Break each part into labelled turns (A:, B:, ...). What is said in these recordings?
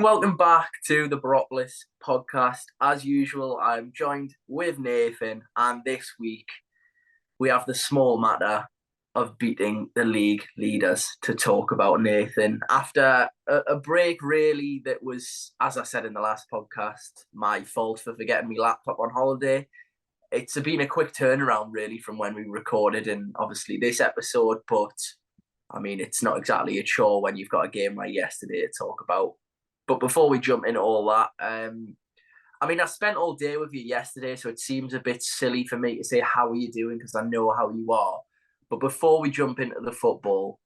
A: welcome back to the Boropolis podcast. As usual, I'm joined with Nathan, and this week we have the small matter of beating the league leaders to talk about, Nathan. After a break, really, that was, as I said in the last podcast, my fault for forgetting my laptop on holiday. It's been a quick turnaround, really, from when we recorded and obviously this episode, but I mean, it's not exactly a chore when you've got a game like yesterday to talk about. But before we jump into all that, I mean, I spent all day with you yesterday, so it seems a bit silly for me to say, how are you doing? Because I know how you are. But before we jump into the football,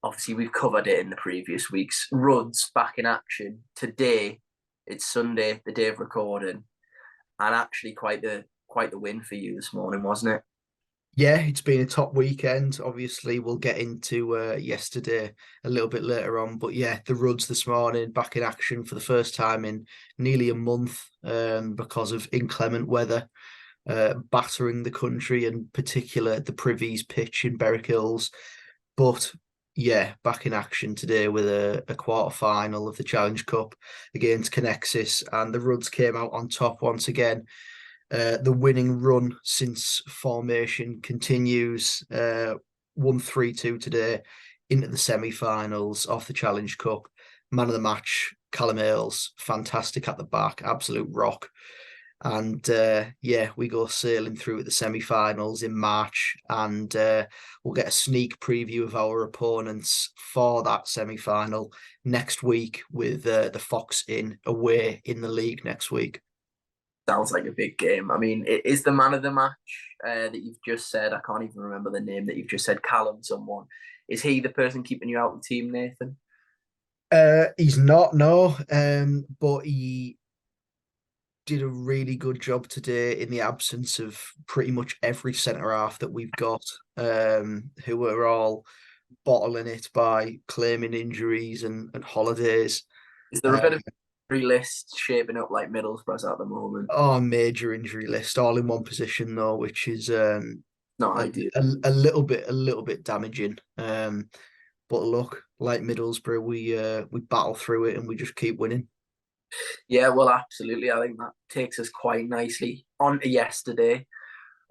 A: obviously we've covered it in the previous weeks. Rudd's back in action. Today, it's Sunday, the day of recording, and actually quite the win for you this morning, wasn't it?
B: Yeah, it's been a top weekend. Obviously, we'll get into yesterday a little bit later on. But yeah, the Rudds this morning back in action for the first time in nearly a month because of inclement weather battering the country, in particular the Privy's pitch in Berwick Hills. But yeah, back in action today with a quarter final of the Challenge Cup against Connexus, and the Rudds came out on top once again. The winning run since formation continues. Won 3-2 today into the semi-finals of the Challenge Cup. Man of the match, Callum Ailes, fantastic at the back, absolute rock. And yeah, we go sailing through at the semi-finals in March, and we'll get a sneak preview of our opponents for that semi-final next week with the Fox Inn away in the league next week.
A: Sounds like a big game. I mean, it is the man of the match that you've just said. I can't even remember the name that you've just said. Callum, someone. Is he the person keeping you out of the team, Nathan?
B: He's not, no. But he did a really good job today in the absence of pretty much every centre half that we've got, who are all bottling it by claiming injuries and holidays.
A: Is there a bit of injury list shaping up like Middlesbrough's at the moment?
B: Oh, major injury list, all in one position though, which is
A: Not
B: a,
A: ideal.
B: a little bit damaging. But look, like Middlesbrough, we battle through it and we just keep winning.
A: Yeah, well, absolutely. I think that takes us quite nicely on to yesterday.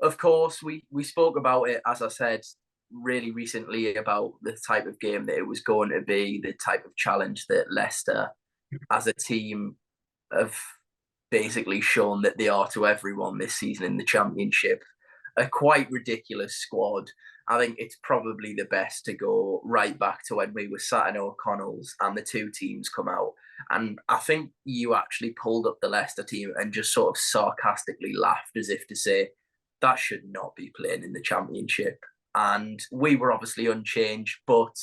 A: Of course, we spoke about it, as I said, really recently about the type of game that it was going to be, the type of challenge that Leicester as a team have basically shown that they are to everyone this season in the Championship. A quite ridiculous squad. I think it's probably the best to go right back to when we were sat in O'Connell's and the two teams come out. And I think you actually pulled up the Leicester team and just sort of sarcastically laughed as if to say, that should not be playing in the Championship. And we were obviously unchanged, but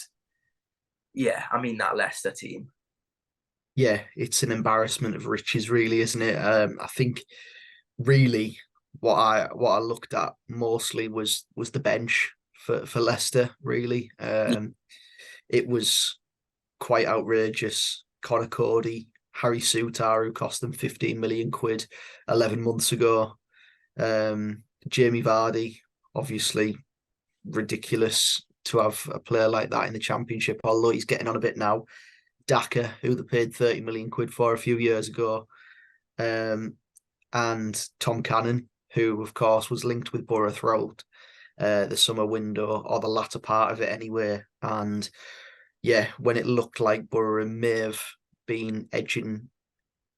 A: yeah, I mean, that Leicester team.
B: Yeah, it's an embarrassment of riches, really, isn't it? I think really what I looked at mostly was the bench for Leicester. Really, it was quite outrageous. Connor Cody, Harry Sutar, who cost them 15 million quid 11 months ago. Jamie Vardy, obviously ridiculous to have a player like that in the Championship, although he's getting on a bit now. Daka, who they paid 30 million quid for a few years ago, and Tom Cannon, who of course was linked with Borough throughout the summer window or the latter part of it anyway. And yeah, when it looked like Borough may have been edging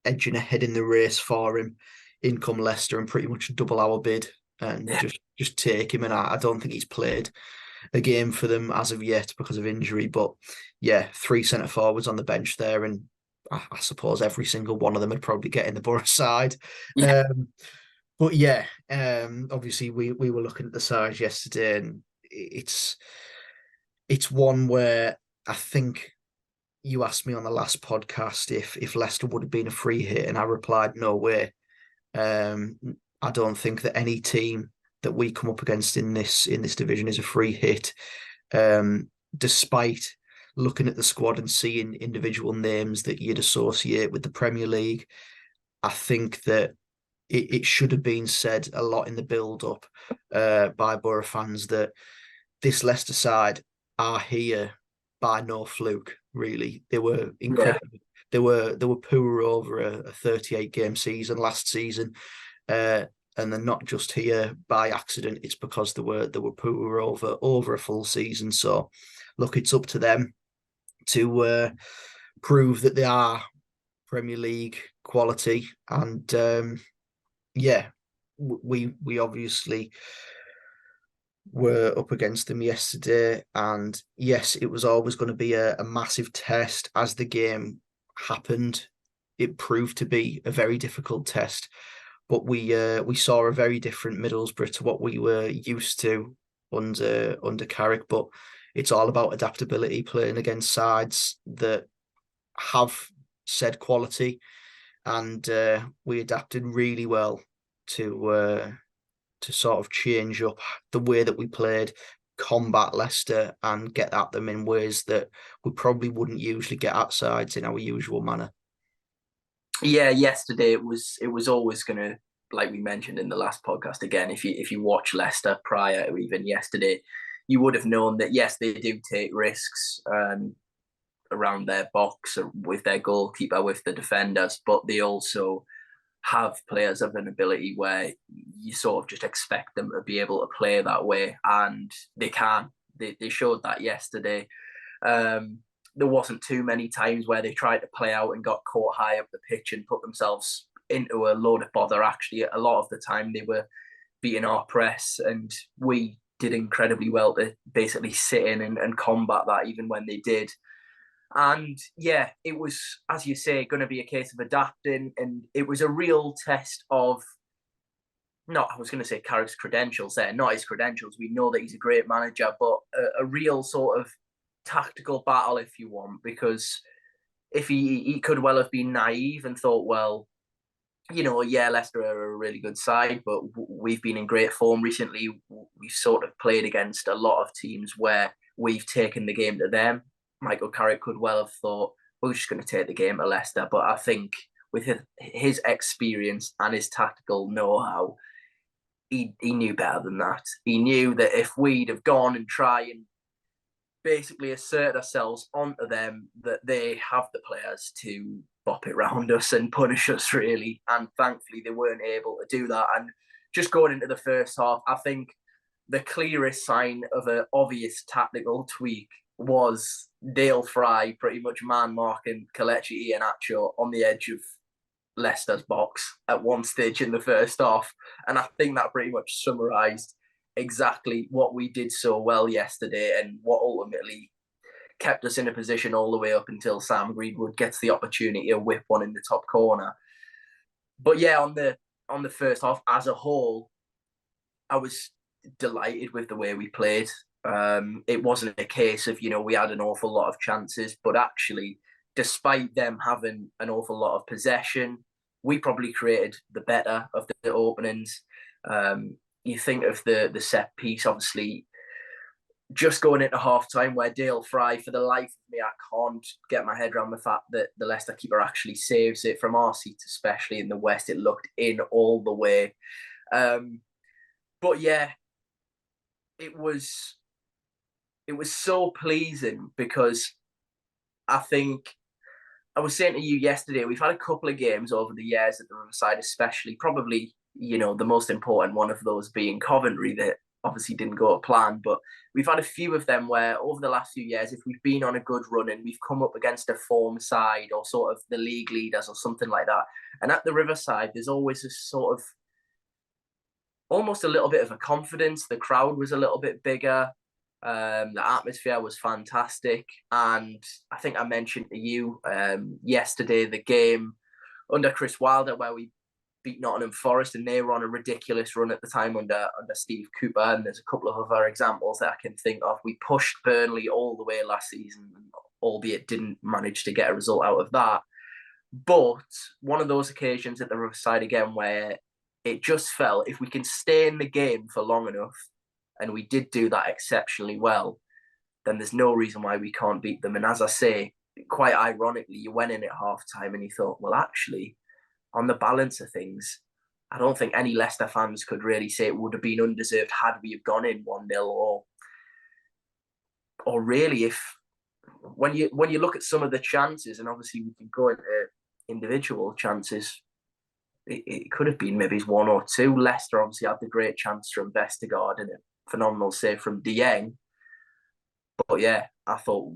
B: ahead in the race for him, in come Leicester and pretty much double our bid and
A: Yeah.
B: just take him. And I don't think he's played a game for them as of yet because of injury. But yeah, three centre forwards on the bench there, and I suppose every single one of them would probably get in the Borough side.
A: Yeah.
B: Um, but yeah, obviously we were looking at the sides yesterday, and it's one where I think you asked me on the last podcast if Leicester would have been a free hit, and I replied no way. Um, I don't think that any team that we come up against in this division is a free hit. Despite looking at the squad and seeing individual names that you'd associate with the Premier League, I think that it should have been said a lot in the build-up by Borough fans that this Leicester side are here by no fluke, really. They were
A: Yeah.
B: incredible. they were poor over a 38 game season last season, and they're not just here by accident. It's because they were poor over a full season. So, look, it's up to them to prove that they are Premier League quality, and yeah, we obviously were up against them yesterday, and yes, it was always going to be a massive test. As the game happened, it proved to be a very difficult test, but we saw a very different Middlesbrough to what we were used to under Carrick. But it's all about adaptability, playing against sides that have said quality, and we adapted really well to sort of change up the way that we played, combat Leicester, and get at them in ways that we probably wouldn't usually get at sides in our usual manner.
A: Yeah, yesterday it was always gonna, like we mentioned in the last podcast again, if you watch Leicester prior or even yesterday, you would have known that yes, they do take risks around their box or with their goalkeeper, with the defenders, but they also have players of an ability where you sort of just expect them to be able to play that way, and they can. They showed that yesterday. Um, there wasn't too many times where they tried to play out and got caught high up the pitch and put themselves into a load of bother. Actually, a lot of the time they were beating our press, and we did incredibly well to basically sit in and combat that even when they did. And yeah, it was, as you say, going to be a case of adapting. And it was a real test of, not, I was going to say Carrick's credentials there, not his credentials. We know that he's a great manager, but a real sort of tactical battle, if you want, because if he could well have been naive and thought, well, yeah, Leicester are a really good side, but we've been in great form recently. We've sort of played against a lot of teams where we've taken the game to them. Michael Carrick could well have thought, we're just going to take the game to Leicester. But I think with his experience and his tactical know-how, he knew better than that. He knew that if we'd have gone and tried and basically assert ourselves onto them, that they have the players to bop it round us and punish us, really. And thankfully, they weren't able to do that. And just going into the first half, I think the clearest sign of an obvious tactical tweak was Dale Fry pretty much man marking Kelechi Iheanacho on the edge of Leicester's box at one stage in the first half. And I think that pretty much summarised exactly what we did so well yesterday and what ultimately kept us in a position all the way up until Sam Greenwood gets the opportunity to whip one in the top corner. But yeah, on the first half as a whole, I was delighted with the way we played. It wasn't a case of, we had an awful lot of chances, but actually, despite them having an awful lot of possession, we probably created the better of the openings. You think of the set piece, obviously, just going into half time where Dale Fry, for the life of me, I can't get my head around the fact that the Leicester keeper actually saves it from our seat, especially in the West. It looked in all the way. But yeah, it was so pleasing because I think I was saying to you yesterday, we've had a couple of games over the years at the Riverside, especially probably, the most important one of those being Coventry that obviously didn't go to plan. But we've had a few of them where over the last few years, if we've been on a good run and we've come up against a form side or sort of the league leaders or something like that. And at the Riverside, there's always this sort of almost a little bit of a confidence. The crowd was a little bit bigger. The atmosphere was fantastic. And I think I mentioned to you yesterday the game under Chris Wilder where we beat Nottingham Forest and they were on a ridiculous run at the time under Steve Cooper. And there's a couple of other examples that I can think of. We pushed Burnley all the way last season, albeit didn't manage to get a result out of that. But one of those occasions at the Riverside again where it just felt if we can stay in the game for long enough, and we did do that exceptionally well, then there's no reason why we can't beat them. And as I say, quite ironically, you went in at half time and you thought, well, actually, on the balance of things, I don't think any Leicester fans could really say it would have been undeserved had we have gone in 1-0 or really if when you look at some of the chances, and obviously we can go into individual chances, it could have been maybe one or two. Leicester obviously had the great chance from Vestergaard and a phenomenal save from Dieng. But yeah, I thought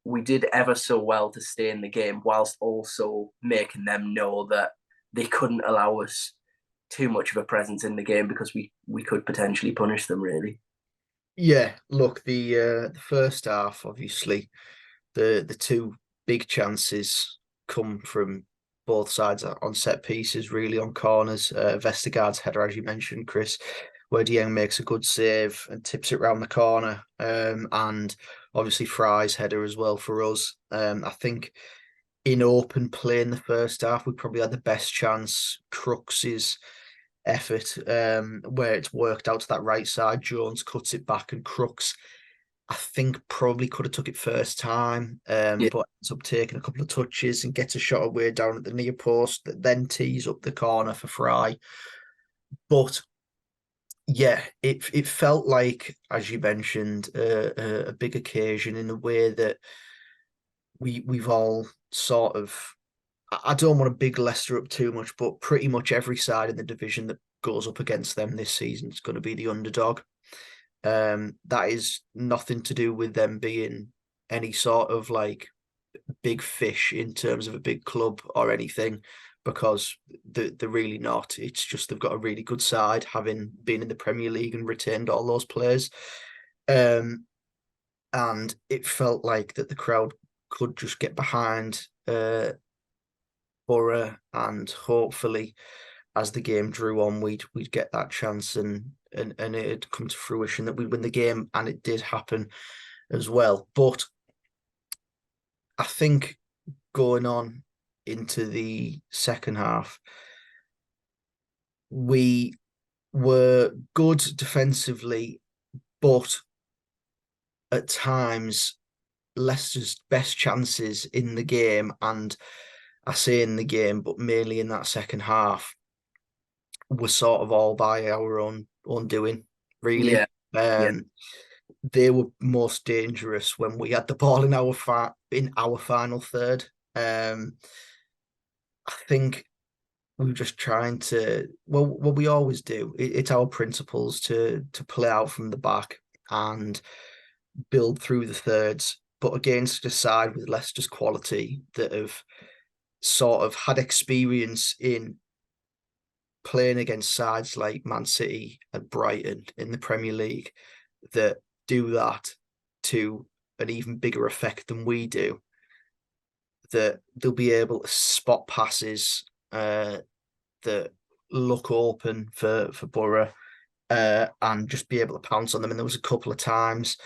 A: we did ever so well to stay in the game whilst also making them know that they couldn't allow us too much of a presence in the game because we could potentially punish them really.
B: Yeah, look, the first half, obviously, the two big chances come from both sides on set pieces, really on corners. Vestergaard's header, as you mentioned, Chris, where Dieng makes a good save and tips it round the corner. And obviously Fry's header as well for us. I think in open play in the first half, we probably had the best chance. Crooks's effort, where it's worked out to that right side. Jones cuts it back, and Crooks, I think, probably could have took it first time,
A: Yeah,
B: but ends up taking a couple of touches and gets a shot away down at the near post that then tees up the corner for Fry. But yeah, it felt like, as you mentioned, a big occasion in a way that we've all sort of. I don't want to big Leicester up too much, but pretty much every side in the division that goes up against them this season is going to be the underdog. That is nothing to do with them being any sort of like big fish in terms of a big club or anything, because they're really not. It's just they've got a really good side, having been in the Premier League and retained all those players. Um, and it felt like that the crowd could just get behind Borough, and hopefully as the game drew on, we'd get that chance, and it'd come to fruition that we'd win the game, and it did happen as well. But I think going on into the second half, we were good defensively, but at times Leicester's best chances in the game, and I say in the game, but mainly in that second half, were sort of all by our own doing, really.
A: yeah, yeah.
B: Um, they were most dangerous when we had the ball in our final third. I think we were just trying to, well, what we always do. It's our principles to play out from the back and build through the thirds, but against a side with Leicester's quality that have sort of had experience in playing against sides like Man City and Brighton in the Premier League that do that to an even bigger effect than we do, that they'll be able to spot passes that look open for Borough, and just be able to pounce on them. And there was a couple of times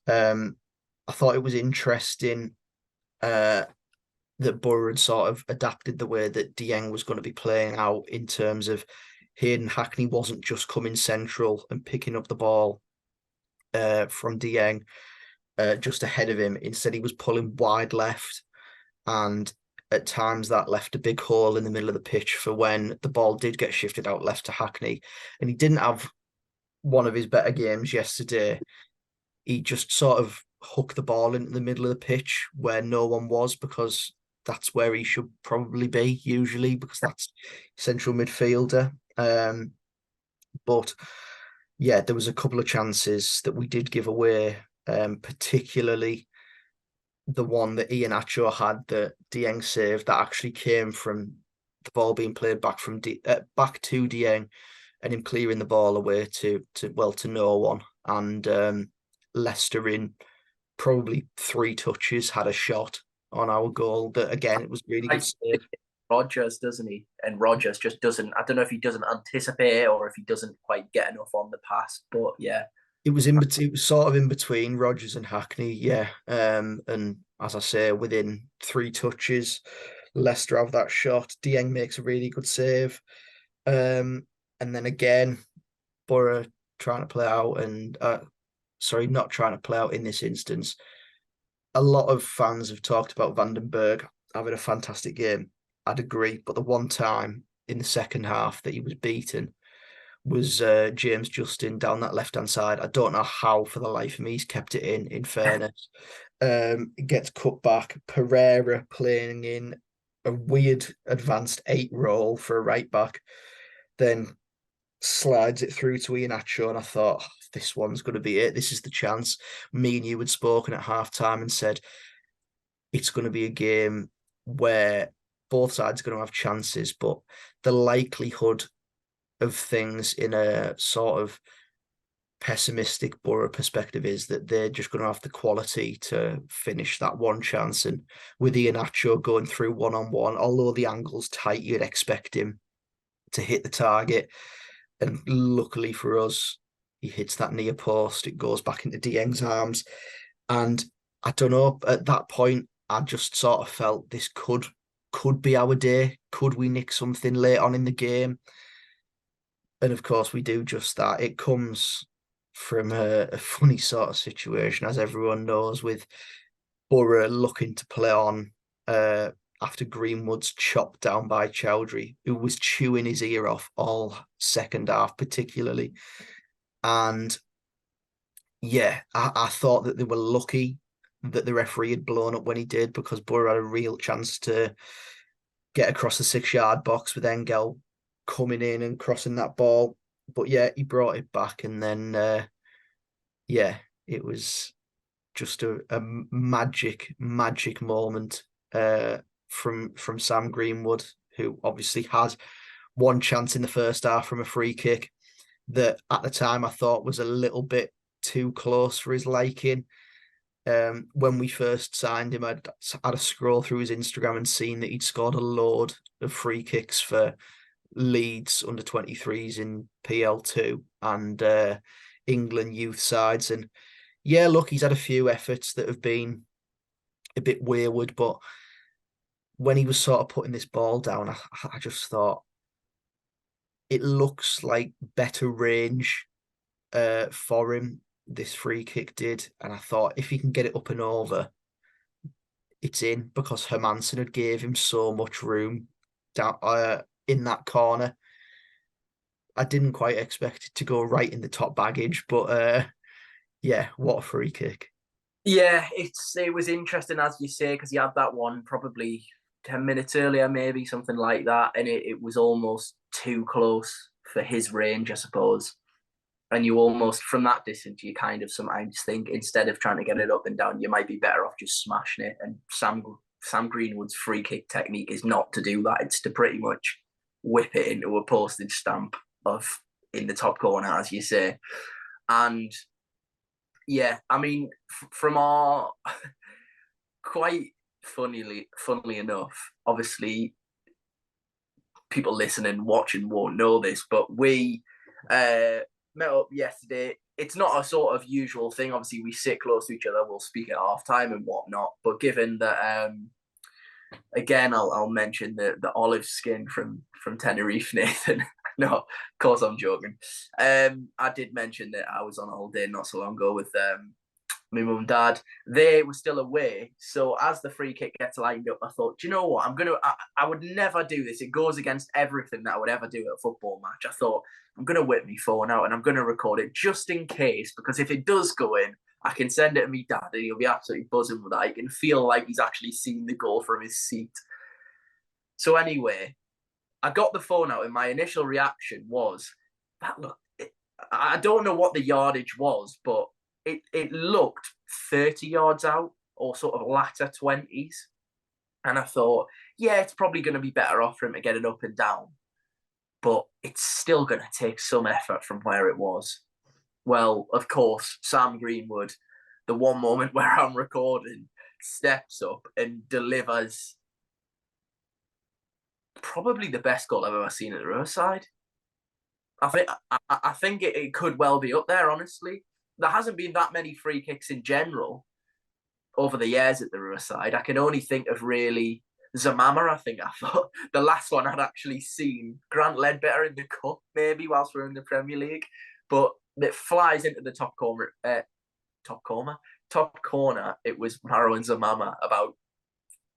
B: I thought it was interesting that Borough had sort of adapted the way that Dieng was going to be playing out, in terms of Hayden Hackney wasn't just coming central and picking up the ball from Dieng just ahead of him. Instead, he was pulling wide left, and at times that left a big hole in the middle of the pitch for when the ball did get shifted out left to Hackney. And he didn't have one of his better games yesterday. He just sort of hooked the ball into the middle of the pitch where no one was, because that's where he should probably be usually, because that's central midfielder. But yeah, there was a couple of chances that we did give away, particularly the one that Iheanacho had that Dieng saved, that actually came from the ball being played back back to Dieng, and him clearing the ball away to no one. And Leicester, in probably 3 touches, had a shot on our goal. That again, it was really good save.
A: Rogers, doesn't he? And Rogers just doesn't. I don't know if he doesn't anticipate or if he doesn't quite get enough on the pass. But yeah,
B: It was it was sort of in between Rogers and Hackney, yeah. And as I say, within 3 touches, Leicester have that shot. Dieng makes a really good save. And then again, Borough trying to play out, and sorry, not trying to play out in this instance. A lot of fans have talked about Vandenberg having a fantastic game. I'd agree, but the one time in the second half that he was beaten was James Justin down that left hand side. I don't know how for the life of me he's kept it in fairness. It gets cut back. Pereira playing in a weird advanced 8 role for a right back, then slides it through to Iheanacho, and I thought, oh, this one's going to be it. This is the chance. Me and you had spoken at halftime and said it's going to be a game where both sides are going to have chances, but the likelihood of things in a sort of pessimistic Borough perspective is that they're just going to have the quality to finish that one chance. And with Iheanacho going through one-on-one, although the angle's tight, you'd expect him to hit the target. And luckily for us, he hits that near post. It goes back into Dieng's arms. And I don't know, at that point, I just sort of felt this could be our day. Could we nick something late on in the game? And of course, we do just that. It comes from a funny sort of situation, as everyone knows, with Borough looking to play on after Greenwood's chopped down by Chowdhury, who was chewing his ear off all second half, particularly. And yeah, I thought that they were lucky that the referee had blown up when he did, because Borough had a real chance to get across the 6-yard box with Engel coming in and crossing that ball. But yeah, he brought it back, and then it was just a magic moment from Sam Greenwood, who obviously had one chance in the first half from a free kick that at the time I thought was a little bit too close for his liking. When we first signed him, I'd had a scroll through his Instagram and seen that he'd scored a load of free kicks for Leeds under 23s in PL2 and England youth sides. And yeah, look, he's had a few efforts that have been a bit wayward, but when he was sort of putting this ball down, I just thought it looks like better range for him. This free kick did, and I thought if he can get it up and over, it's in, because Hermansen had gave him so much room down in that corner. I didn't quite expect it to go right in the top baggage, but yeah, what a free kick.
A: Yeah, it was interesting, as you say, because he had that one probably 10 minutes earlier, maybe something like that, and it was almost too close for his range, I suppose. And you almost, from that distance, you kind of sometimes think, instead of trying to get it up and down, you might be better off just smashing it. And Sam Greenwood's free kick technique is not to do that. It's to pretty much whip it into a postage stamp of in the top corner, as you say. And yeah, I mean, from our quite funnily enough, obviously people listening, watching won't know this, but we met up yesterday. It's not a sort of usual thing. Obviously, we sit close to each other. We'll speak at half time and whatnot. But given that, again, I'll mention the olive skin from Tenerife, Nathan. No, of course I'm joking. I did mention that I was on holiday not so long ago with my mum and dad. They were still away. So as the free kick gets lined up, I thought, do you know what? I would never do this. It goes against everything that I would ever do at a football match. I thought, I'm going to whip my phone out and I'm going to record it just in case, because if it does go in, I can send it to me dad and he'll be absolutely buzzing with that. He can feel like he's actually seen the goal from his seat. So anyway, I got the phone out and my initial reaction was, that look, I don't know what the yardage was, but it looked 30 yards out or sort of latter 20s. And I thought, yeah, it's probably going to be better off for him to get it up and down. But it's still going to take some effort from where it was. Well, of course, Sam Greenwood, the one moment where I'm recording, steps up and delivers probably the best goal I've ever seen at the Riverside. I think it could well be up there, honestly. There hasn't been that many free kicks in general over the years at the Riverside. I can only think of really Zamama, I think. I thought the last one I'd actually seen, Grant Ledbetter in the cup, maybe whilst we're in the Premier League. But it flies into the top corner. Top corner. It was Maro and Zamama about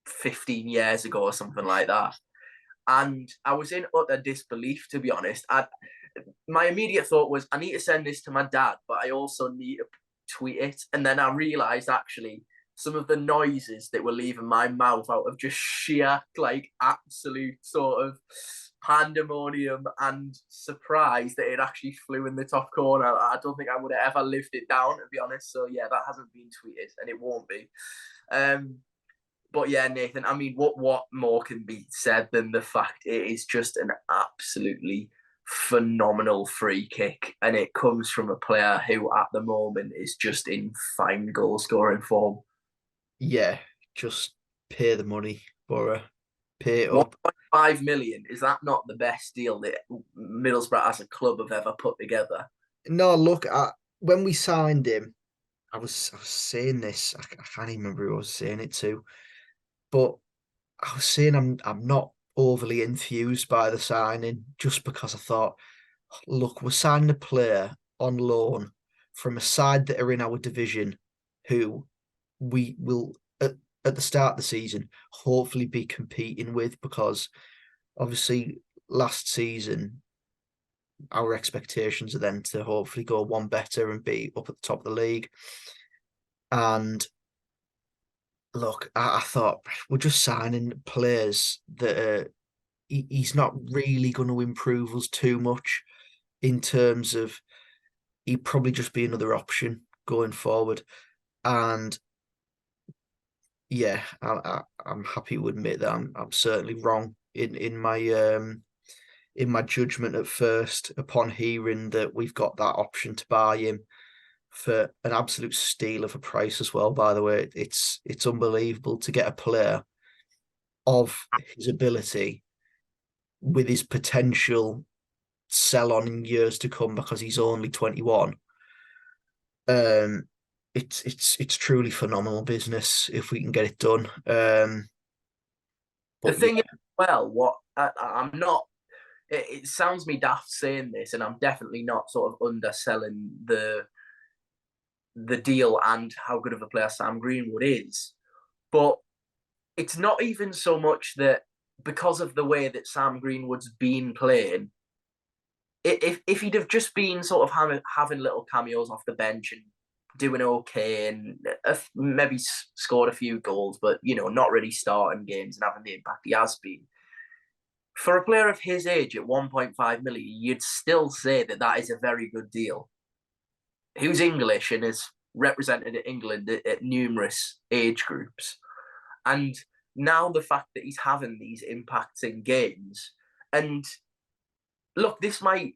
A: 15 years ago or something like that. And I was in utter disbelief, to be honest. My immediate thought was, I need to send this to my dad, but I also need to tweet it. And then I realised, actually, some of the noises that were leaving my mouth out of just sheer, like, absolute sort of pandemonium and surprise that it actually flew in the top corner. I don't think I would have ever lived it down, to be honest. So yeah, that hasn't been tweeted, and it won't be. But yeah, Nathan, I mean, what more can be said than the fact it is just an absolutely phenomenal free kick, and it comes from a player who at the moment is just in fine goal scoring form.
B: Yeah, just pay the money, Borough. Pay it up.
A: 1.5 million, is that not the best deal that Middlesbrough as a club have ever put together?
B: No, look, when we signed him, I was saying this. I can't even remember who I was saying it to, but I was saying I'm not overly enthused by the signing just because I thought, look, we're signing a player on loan from a side that are in our division who we will at the start of the season hopefully be competing with, because obviously last season our expectations are then to hopefully go one better and be up at the top of the league. And look, I thought we're just signing players that he's not really going to improve us too much in terms of, he'd probably just be another option going forward. And yeah, I'm happy to admit that I'm certainly wrong in my judgment at first upon hearing that we've got that option to buy him for an absolute steal of a price as well. By the way, it's unbelievable to get a player of his ability with his potential sell on in years to come because he's only 21. It's truly phenomenal business if we can get it done.
A: The
B: But
A: thing
B: yeah,
A: is, well, I'm not. It sounds me daft saying this, and I'm definitely not sort of underselling the deal and how good of a player Sam Greenwood is. But it's not even so much that because of the way that Sam Greenwood's been playing, if he'd have just been sort of having little cameos off the bench and doing okay and maybe scored a few goals, but not really starting games and having the impact he has been. For a player of his age at 1.5 million, you'd still say that that is a very good deal. Who's English and has represented England at numerous age groups. And now the fact that he's having these impacts in games, and look, this might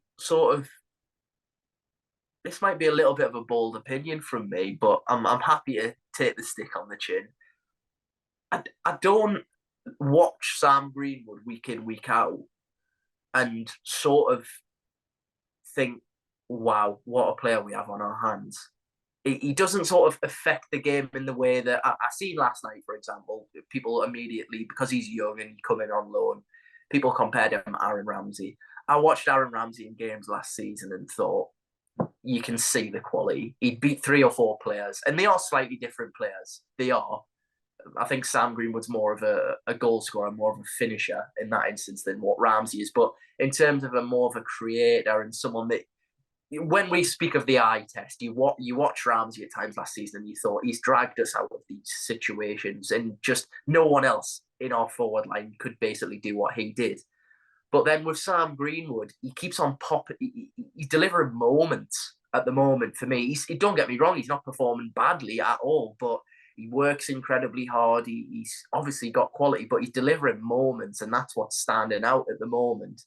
A: be a little bit of a bold opinion from me, but I'm happy to take the stick on the chin. I don't watch Sam Greenwood week in, week out and sort of think, wow, what a player we have on our hands. He doesn't sort of affect the game in the way that I seen last night, for example. People immediately, because he's young and coming on loan, people compared him to Aaron Ramsey. I watched Aaron Ramsey in games last season and thought, you can see the quality. He beat 3 or 4 players, and they are slightly different players. They are. I think Sam Greenwood's more of a goal scorer, more of a finisher in that instance than what Ramsey is. But in terms of a more of a creator and someone that, when we speak of the eye test, you watch Ramsey at times last season and you thought he's dragged us out of these situations, and just no one else in our forward line could basically do what he did. But then with Sam Greenwood, he keeps on popping. He's delivering moments at the moment for me. Don't get me wrong, he's not performing badly at all, but he works incredibly hard. He's obviously got quality, but he's delivering moments, and that's what's standing out at the moment.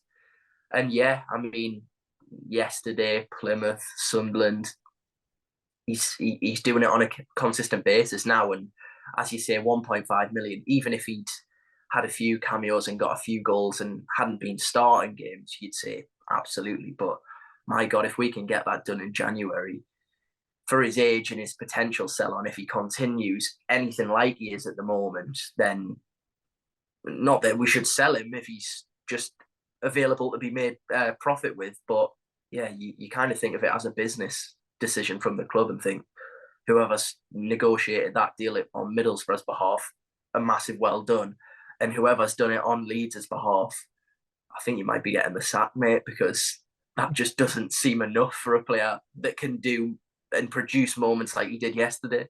A: And yeah, I mean, yesterday, Plymouth, Sunderland, he's doing it on a consistent basis now. And as you say, 1.5 million, even if he'd had a few cameos and got a few goals and hadn't been starting games, you'd say absolutely. But my God, if we can get that done in January, for his age and his potential sell on, if he continues anything like he is at the moment, then not that we should sell him if he's just available to be made profit with. But yeah, you kind of think of it as a business decision from the club and think, whoever's negotiated that deal on Middlesbrough's behalf, a massive well done. And whoever's done it on Leeds' behalf, I think you might be getting the sack, mate, because that just doesn't seem enough for a player that can do and produce moments like he did yesterday.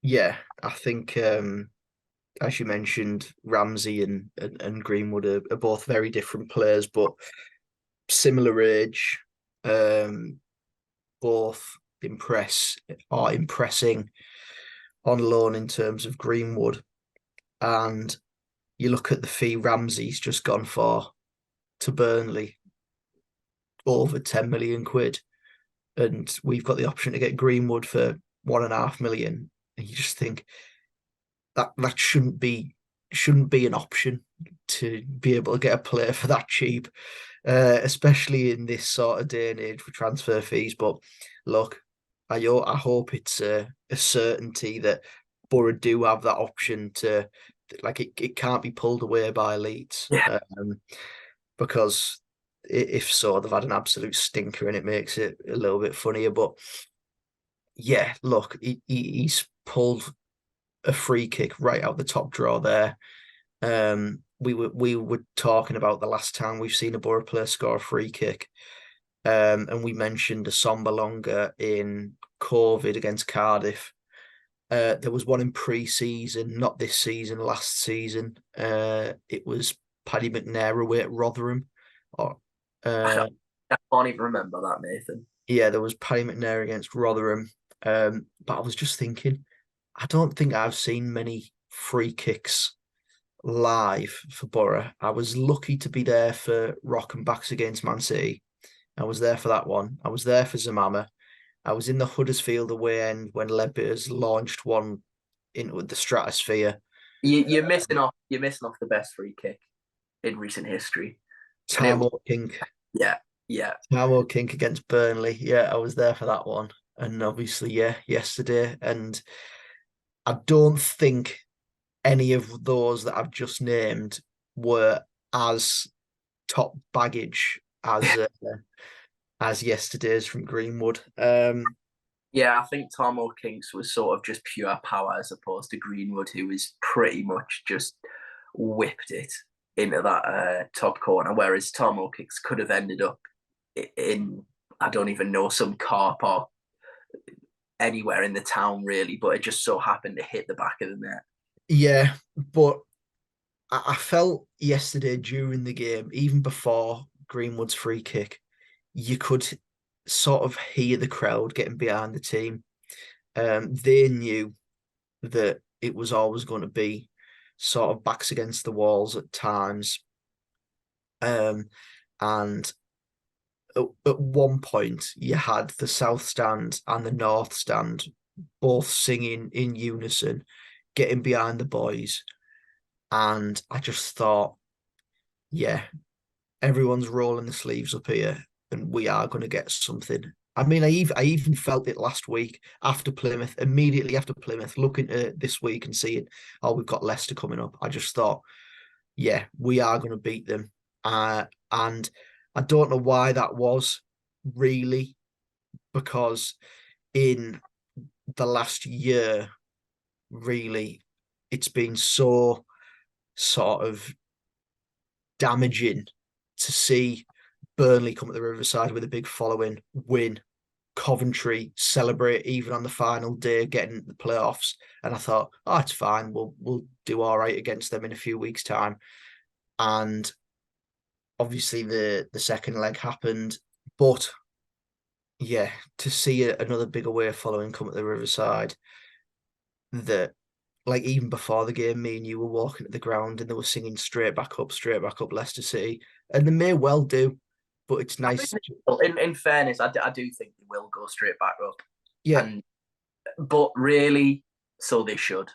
B: Yeah, I think as you mentioned, Ramsey and Greenwood are both very different players, but similar age. Um, both are impressing on loan in terms of Greenwood. And you look at the fee Ramsey's just gone for to Burnley, over 10 million quid. And we've got the option to get Greenwood for 1.5 million. And you just think that shouldn't be an option to be able to get a player for that cheap, especially in this sort of day and age with transfer fees. But look, I hope it's a certainty that Borough do have that option to, like, it can't be pulled away by Leeds,
A: Yeah,
B: because if so, they've had an absolute stinker and it makes it a little bit funnier. But yeah, look, he's pulled a free kick right out the top draw there. We were talking about the last time we've seen a Borough player score a free kick, and we mentioned a Samba Longa in COVID against Cardiff. There was one in pre-season, not this season, last season. It was Paddy McNair away at Rotherham. Or,
A: I
B: uh,
A: can't, I can't even remember that, Nathan.
B: yeah, there was Paddy McNair against Rotherham. But I was just thinking, I don't think I've seen many free kicks live for Borough. I was lucky to be there for Rock and Backs against Man City. I was there for that one. I was there for Zamama. I was in the Huddersfield away end when Leadbitter's launched one into the stratosphere.
A: You're missing off. You're missing off the best free kick in recent history, and it was
B: Tamo King,
A: yeah, yeah,
B: Tamo King against Burnley. Yeah, I was there for that one. And obviously, yeah, yesterday. And I don't think any of those that I've just named were as top baggage as yesterday's from Greenwood.
A: yeah. I think Tom O'Kinks was sort of just pure power as opposed to Greenwood, who was pretty much just whipped it into that top corner. Whereas Tom O'Kinks could have ended up in I don't even know, some car park anywhere in the town really, but it just so happened to hit the back of the net.
B: Yeah, but I felt yesterday during the game, even before Greenwood's free kick, you could sort of hear the crowd getting behind the team. They knew that it was always going to be sort of backs against the walls at times. And at one point, you had the South Stand and the North Stand both singing in unison, getting behind the boys. And I just thought, yeah, everyone's rolling the sleeves up here, and we are going to get something. I mean, I even felt it last week after Plymouth, immediately after Plymouth, looking at this week and seeing, oh, we've got Leicester coming up. I just thought, yeah, we are going to beat them. And I don't know why that was, really, because in the last year, really, it's been so sort of damaging to see Burnley come at the Riverside with a big following, win, Coventry celebrate even on the final day, getting the playoffs. And I thought, oh, it's fine. We'll do all right against them in a few weeks' time. And obviously the second leg happened, but yeah, to see another big away following come at the Riverside, that, like, even before the game, me and you were walking at the ground and they were singing straight back up Leicester City. And they may well do, but it's
A: I think,
B: nice.
A: in fairness, I do think they will go straight back up,
B: Yeah,
A: and but really, so they should.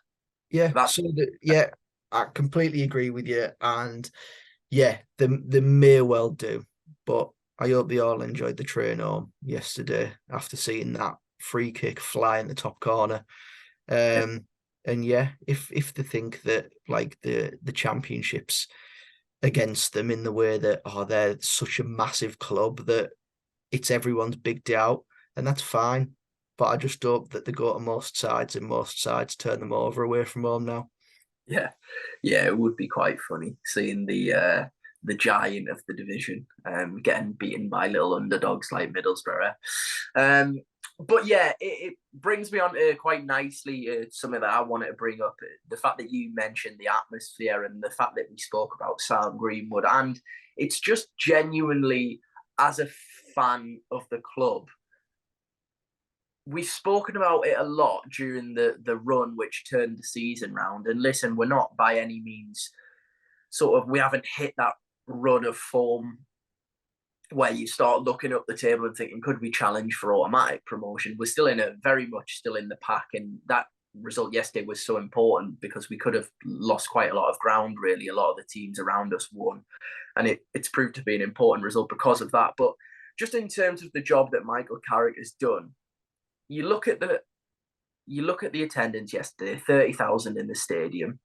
B: yeah.
A: That's
B: So yeah, I completely agree with you. And yeah, they may well do. But I hope they all enjoyed the train home yesterday after seeing that free kick fly in the top corner.
A: yeah,
B: Um, and yeah, if they think that, like, the championships against them in the way that, oh, they're such a massive club that it's everyone's big day out, and that's fine. But I just hope that they go to most sides and most sides turn them over away from home now.
A: yeah, yeah. It would be quite funny seeing the giant of the division getting beaten by little underdogs like Middlesbrough. Um, But yeah, it brings me on to quite nicely something that I wanted to bring up. The fact that you mentioned the atmosphere and the fact that we spoke about Sam Greenwood. And it's just genuinely, as a fan of the club, we've spoken about it a lot during the run which turned the season round. And listen, we're not by any means we haven't hit that run of form where you start looking up the table and thinking, could we challenge for automatic promotion? We're still very much still in the pack. And that result yesterday was so important because we could have lost quite a lot of ground, really. A lot of the teams around us won. And it's proved to be an important result because of that. But just in terms of the job that Michael Carrick has done, you look at the attendance yesterday, 30,000 in the stadium.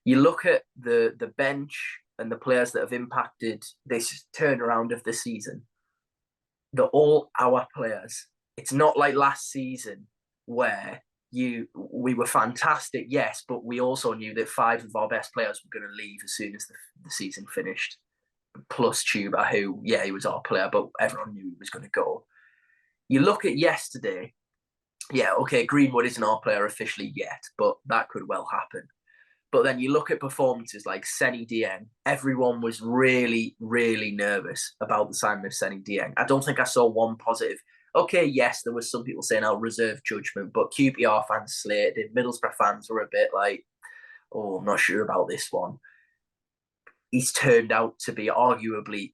A: You look at the bench and the players that have impacted this turnaround of the season. They're all our players. It's not like last season where we were fantastic, yes, but we also knew that 5 of our best players were going to leave as soon as the season finished. Plus Tuba, who, yeah, he was our player, but everyone knew he was going to go. You look at yesterday, yeah, okay, Greenwood isn't our player officially yet, but that could well happen. But then you look at performances like Seny Dieng, everyone was really, really nervous about the signing of Seny Dieng. I don't think I saw one positive. Okay, yes, there was some people saying I'll reserve judgment, but QPR fans slated it. Middlesbrough fans were a bit like, oh, I'm not sure about this one. He's turned out to be arguably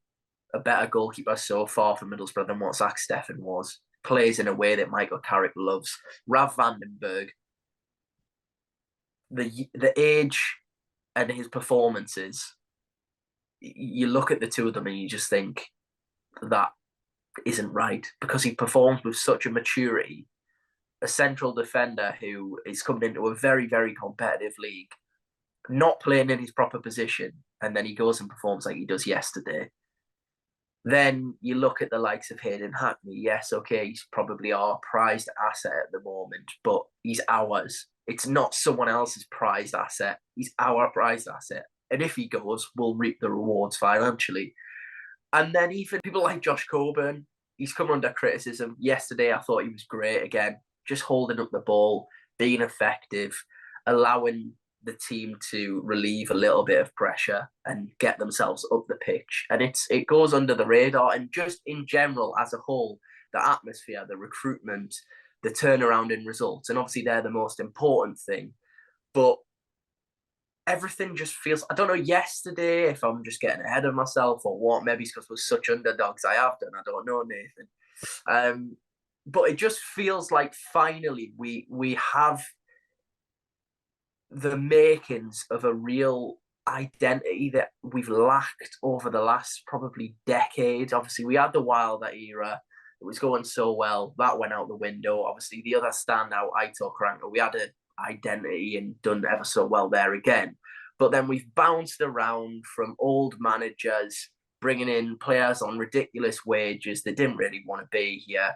A: a better goalkeeper so far for Middlesbrough than what Zach Steffen was. Plays in a way that Michael Carrick loves. Rav Vandenberg, the age and his performances, you look at the two of them and you just think that isn't right because he performs with such a maturity. A central defender who is coming into a very, very competitive league, not playing in his proper position, and then he goes and performs like he does yesterday. Then you look at the likes of Hayden Hackney. Yes, okay, he's probably our prized asset at the moment, but he's ours. It's not someone else's prized asset. He's our prized asset. And if he goes, we'll reap the rewards financially. And then even people like Josh Coburn, he's come under criticism. Yesterday, I thought he was great again, just holding up the ball, being effective, allowing the team to relieve a little bit of pressure and get themselves up the pitch. And it goes under the radar. And just in general, as a whole, the atmosphere, the recruitment, the turnaround in results, and obviously they're the most important thing. But everything just feels, I don't know, yesterday, if I'm just getting ahead of myself or what, maybe it's because we're such underdogs I have done, I don't know, Nathan. But it just feels like finally we have the makings of a real identity that we've lacked over the last probably decade. Obviously, we had the Wilder era. It was going so well. That went out the window. Obviously, the other standout, Aitor Karanka, we had an identity and done ever so well there again. But then we've bounced around from old managers, bringing in players on ridiculous wages that didn't really want to be here.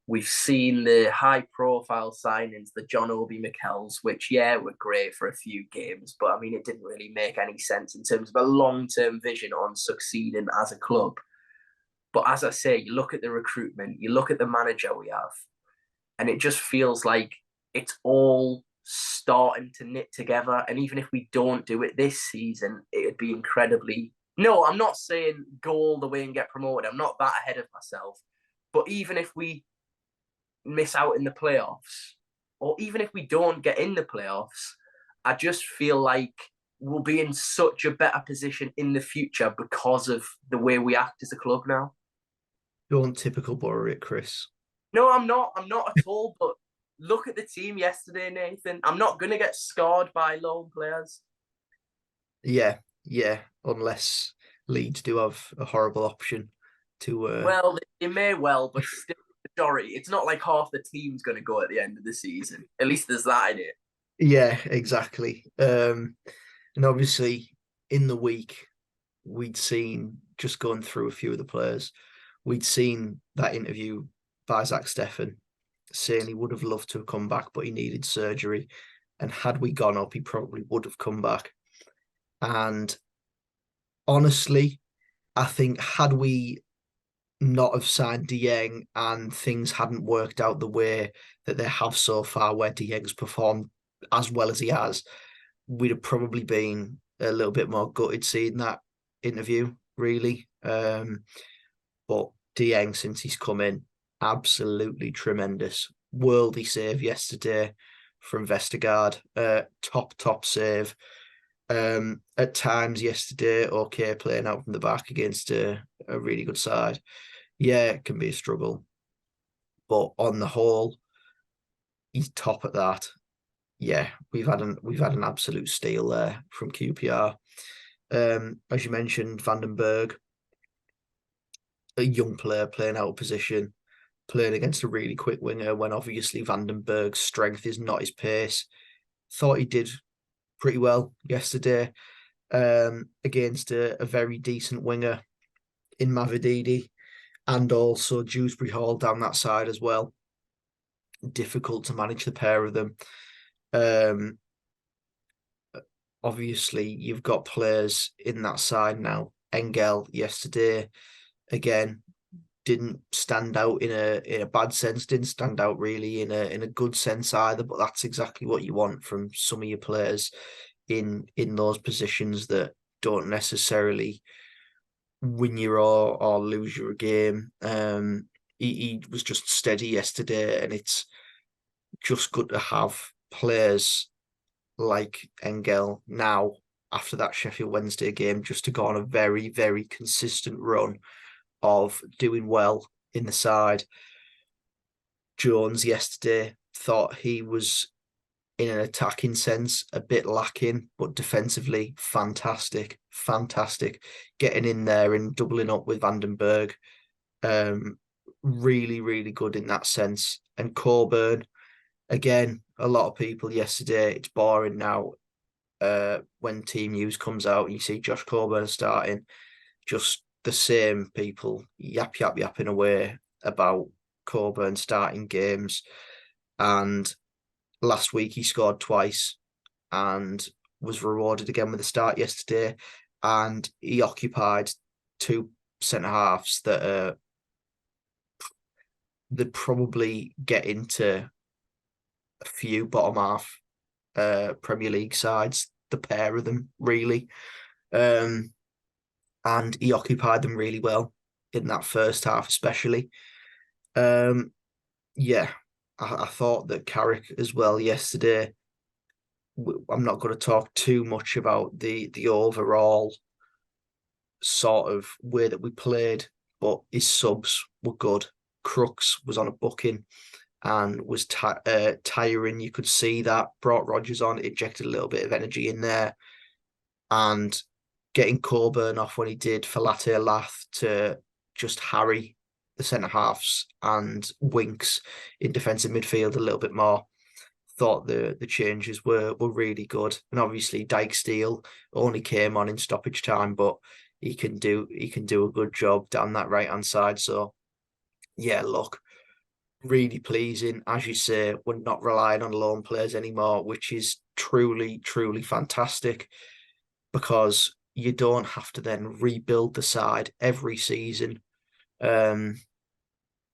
A: We've seen the high-profile signings, the John Obi Mikkels, which, yeah, were great for a few games, but, I mean, it didn't really make any sense in terms of a long-term vision on succeeding as a club. But as I say, you look at the recruitment, you look at the manager we have, and it just feels like it's all starting to knit together. And even if we don't do it this season, it'd be incredibly... No, I'm not saying go all the way and get promoted. I'm not that ahead of myself. But even if we miss out in the playoffs, or even if we don't get in the playoffs, I just feel like we'll be in such a better position in the future because of the way we act as a club now.
B: Don't typical Borough it, Chris.
A: No, I'm not. I'm not at all. But look at the team yesterday, Nathan. I'm not going to get scarred by lone players.
B: Yeah. Unless Leeds do have a horrible option to.
A: Well, they may well, but still, majority. It's not like half the team's going to go at the end of the season. At least there's that in it.
B: Yeah, exactly. And obviously, in the week, we'd seen, just going through a few of the players, we'd seen that interview by Zach Steffen saying he would have loved to have come back, but he needed surgery. And had we gone up, he probably would have come back. And honestly, I think had we not have signed Dieng and things hadn't worked out the way that they have so far, where Dieng's performed as well as he has, we'd have probably been a little bit more gutted seeing that interview, really. But Dieng, since he's come in, absolutely tremendous. Worldy save yesterday from Vestergaard. Top save. At times yesterday, okay, playing out from the back against a really good side. Yeah, it can be a struggle. But on the whole, he's top at that. Yeah, we've had an absolute steal there from QPR. As you mentioned, Vandenberg, a young player playing out of position, playing against a really quick winger when obviously Vandenberg's strength is not his pace. Thought he did pretty well yesterday against a very decent winger in Mavididi, and also Dewsbury Hall down that side as well. Difficult to manage the pair of them. Um, Obviously, you've got players in that side now. Engel yesterday, again, didn't stand out in a bad sense, didn't stand out really in a good sense either. But that's exactly what you want from some of your players in those positions that don't necessarily win you or lose you a game. He was just steady yesterday, and it's just good to have players like Engel now after that Sheffield Wednesday game, just to go on a very, very consistent run of doing well in the side. Jones yesterday, thought he was, in an attacking sense, a bit lacking, but defensively, fantastic. Getting in there and doubling up with Vandenberg. Really, really good in that sense. And Coburn, again, a lot of people yesterday, it's boring now when team news comes out and you see Josh Coburn starting, just the same people yapping away about Coburn starting games. And last week he scored twice and was rewarded again with a start yesterday. And he occupied two centre halves that they'd probably get into a few bottom half Premier League sides, the pair of them, really. And he occupied them really well in that first half, especially. Yeah, I thought that Carrick as well yesterday. I'm not going to talk too much about the overall sort of way that we played, but his subs were good. Crooks was on a booking and was tiring. You could see that. Brought Rodgers on, injected a little bit of energy in there, and getting Coburn off when he did for Latte Lath to just harry the centre halves and Winks in defensive midfield a little bit more. Thought the changes were really good, and obviously Dyke Steele only came on in stoppage time, but he can do a good job down that right hand side. So yeah, look, really pleasing. As you say, we're not relying on loan players anymore, which is truly fantastic, because you don't have to then rebuild the side every season.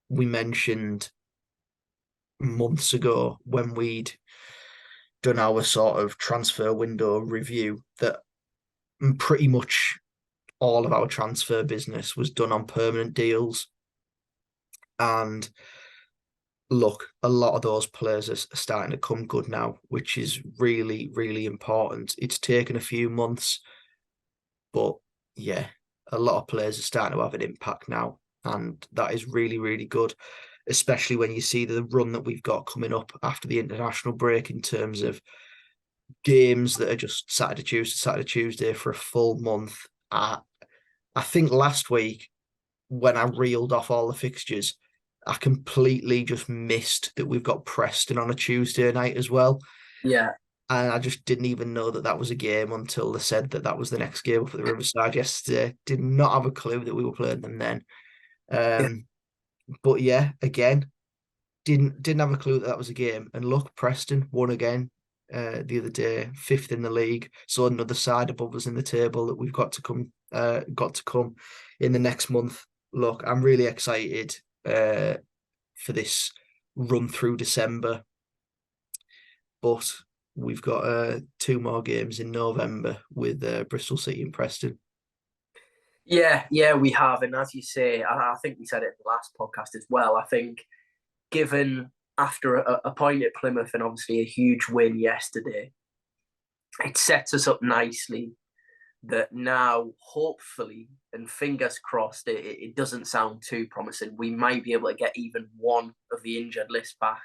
B: We mentioned months ago when we'd done our sort of transfer window review that pretty much all of our transfer business was done on permanent deals. And look, a lot of those players are starting to come good now, which is really important. It's taken a few months, but yeah, a lot of players are starting to have an impact now. And that is really good, especially when you see the run that we've got coming up after the international break in terms of games that are just Saturday, Tuesday for a full month. I think last week, when I reeled off all the fixtures, I completely just missed that we've got Preston on a Tuesday night as well.
A: Yeah.
B: And I just didn't even know that was a game until they said that was the next game up at the Riverside yesterday. Did not have a clue that we were playing them then.
A: Yeah.
B: But yeah, again, didn't have a clue that was a game. And look, Preston won again the other day, 5th in the league. So another side above us in the table that we've got to come in the next month. look, I'm really excited for this run through December, but we've got 2 more games in November with Bristol City and Preston.
A: Yeah, we have. And as you say, I think we said it in the last podcast as well. I think given after a point at Plymouth and obviously a huge win yesterday, it sets us up nicely that now, hopefully, and fingers crossed, it doesn't sound too promising. We might be able to get even one of the injured list back.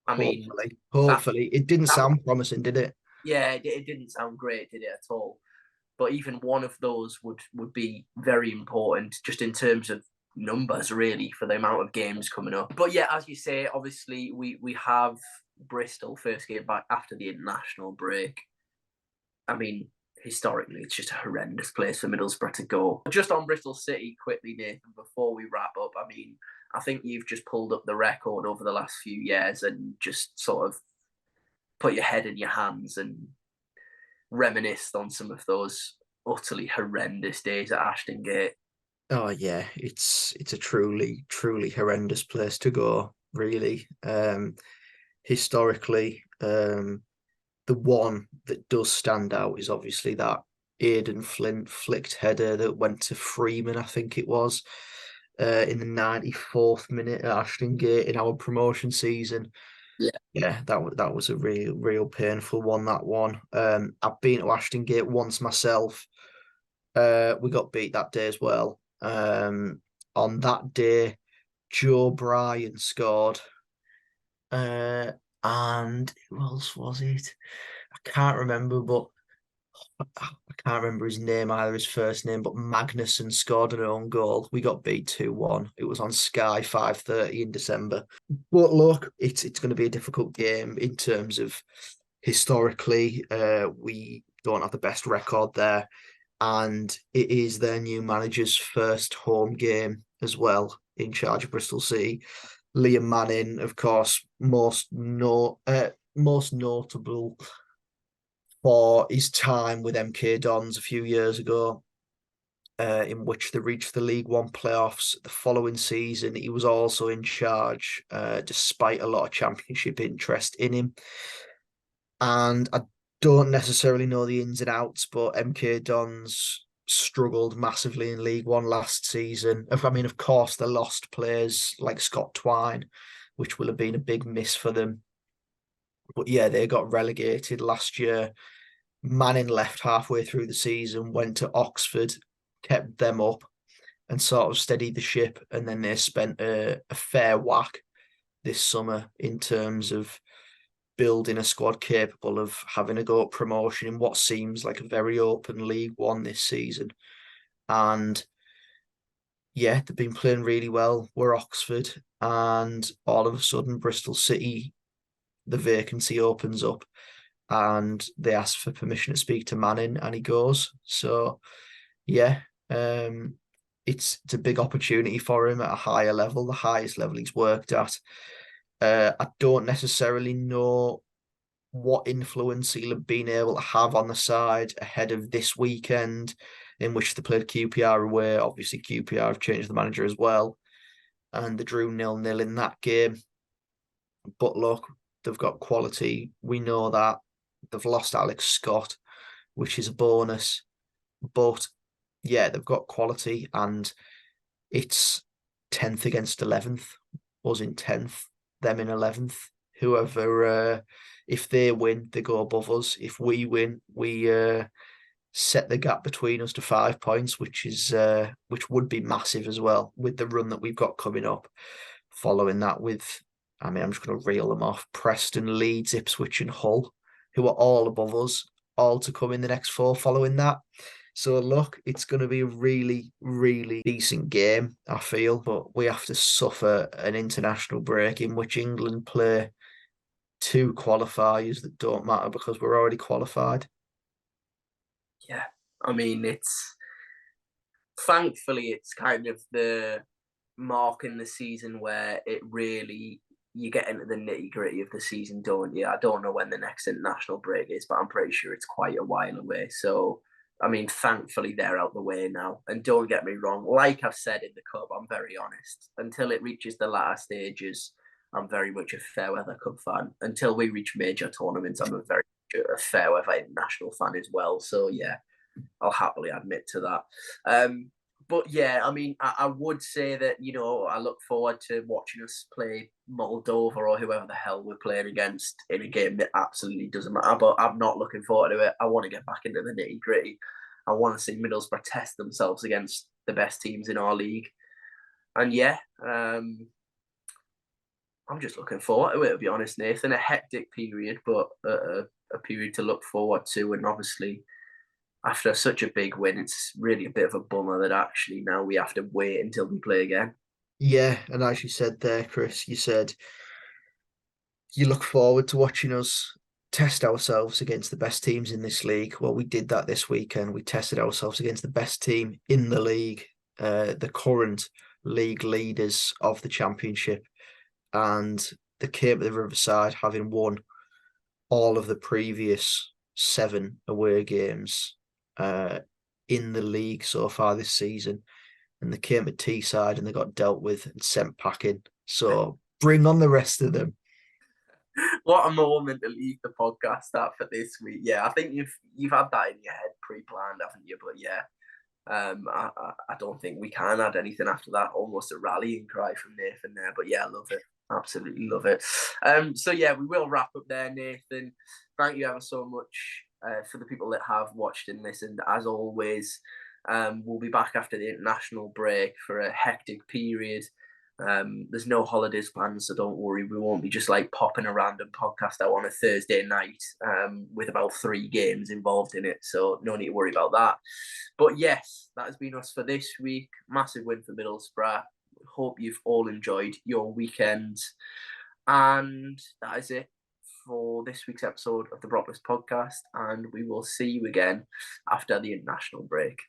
A: I mean, that
B: Hopefully. It didn't
A: that
B: sound promising, did it?
A: yeah, it didn't sound great, did it at all? But even one of those would be very important, just in terms of numbers, really, for the amount of games coming up. But yeah, as you say, obviously we have Bristol first game back after the international break. I mean, historically, it's just a horrendous place for Middlesbrough to go. Just on Bristol City, quickly, Nathan, before we wrap up, I mean, I think you've just pulled up the record over the last few years and just sort of put your head in your hands and reminisced on some of those utterly horrendous days at Ashton Gate.
B: Oh yeah, it's a truly, truly horrendous place to go, really. Historically, the one that does stand out is obviously that Aidan Flint flicked header that went to Freeman, I think it was, in the 94th minute at Ashton Gate in our promotion season.
A: Yeah.
B: Yeah, that was a real painful one, that one. I've been to Ashton Gate once myself. We got beat that day as well. On that day, Joe Bryan scored. And who else was it? I can't remember, but I can't remember his name either, his first name, but Magnuson scored an own goal. We got beat 2-1. It was on Sky 5:30 in December. But look, it's going to be a difficult game in terms of historically, we don't have the best record there. And it is their new manager's first home game as well, in charge of Bristol City. Liam Manning, of course, most notable for his time with MK Dons a few years ago, in which they reached the League One playoffs. The following season, he was also in charge, despite a lot of championship interest in him. And I don't necessarily know the ins and outs, but MK Dons struggled massively in League One last season. I mean, of course, they lost players like Scott Twine, which will have been a big miss for them. But yeah, they got relegated last year. Manning left halfway through the season, went to Oxford, kept them up and sort of steadied the ship. And then they spent a fair whack this summer in terms of building a squad capable of having a go at promotion in what seems like a very open League One this season. And yeah, they've been playing really well. We're Oxford, and all of a sudden, Bristol City, the vacancy opens up, and they ask for permission to speak to Manning, and he goes. So, yeah, it's a big opportunity for him at a higher level, the highest level he's worked at. I don't necessarily know what influence he'll have been able to have on the side ahead of this weekend, in which they played QPR away. Obviously, QPR have changed the manager as well, and they drew 0-0 in that game. But look, they've got quality. We know that. They've lost Alex Scott, which is a bonus. But yeah, they've got quality, and it's 10th against 11th. Us in 10th, them in 11th. Whoever, if they win, they go above us. If we win, we set the gap between us to 5 points, which would be massive as well with the run that we've got coming up. Following that with, I mean, I'm just going to reel them off: Preston, Leeds, Ipswich and Hull, who are all above us, all to come in the next 4 following that. So look, it's going to be a really, really decent game, I feel, but we have to suffer an international break in which England play 2 qualifiers that don't matter because we're already qualified.
A: Yeah, I mean, thankfully it's kind of the mark in the season where it really, you get into the nitty gritty of the season, don't you? I don't know when the next international break is, but I'm pretty sure it's quite a while away. So I mean, thankfully they're out the way now. And don't get me wrong, like I've said in the Cup, I'm very honest. Until it reaches the latter stages, I'm very much a fair weather Cup fan. Until we reach major tournaments, I'm a very much a fair weather international fan as well. So yeah, I'll happily admit to that. But yeah, I mean, I would say that, you know, I look forward to watching us play Moldova or whoever the hell we're playing against in a game that absolutely doesn't matter. But I'm not looking forward to it. I want to get back into the nitty gritty. I want to see Middlesbrough test themselves against the best teams in our league. And yeah, I'm just looking forward to it, to be honest, Nathan. A hectic period, but a period to look forward to. And obviously, after such a big win, it's really a bit of a bummer that actually now we have to wait until we play again.
B: Yeah, and as you said there, Chris, you said you look forward to watching us test ourselves against the best teams in this league. Well, we did that this weekend. We tested ourselves against the best team in the league, the current league leaders of the championship, and they came to the Riverside having won all of the previous 7 away games in the league so far this season. And they came to Teesside and they got dealt with and sent packing. So bring on the rest of them.
A: What a moment to leave the podcast at for this week. Yeah, I think you've had that in your head pre-planned, haven't you? But yeah, I don't think we can add anything after that. Almost a rallying cry from Nathan there. But yeah, I love it. Absolutely love it. So yeah, we will wrap up there, Nathan. Thank you ever so much for the people that have watched and listened. As always, we'll be back after the international break for a hectic period. There's no holidays planned, so don't worry. We won't be just like popping a random podcast out on a Thursday night with about 3 games involved in it. So no need to worry about that. But yes, that has been us for this week. Massive win for Middlesbrough. Hope you've all enjoyed your weekend. And that is it for this week's episode of the Boropolis podcast. And we will see you again after the international break.